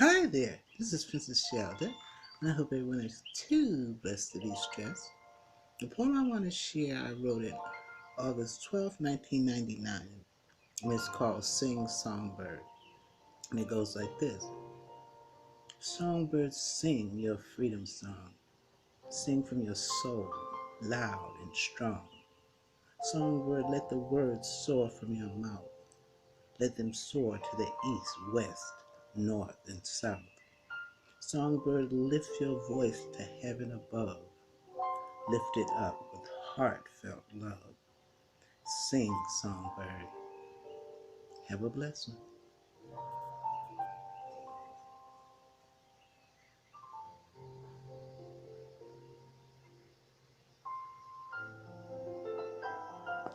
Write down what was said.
Hi there, this is Princess Shelda, and I hope everyone is too blessed to be stressed. The poem I want to share, I wrote it August 12, 1999, and it's called Sing Songbird. And it goes like this. Songbird, sing your freedom song. Sing from your soul, loud and strong. Songbird, let the words soar from your mouth. Let them soar to the east, west, north, and south. Songbird, lift your voice to heaven above. Lift it up with heartfelt love. Sing, songbird. Have a blessed one.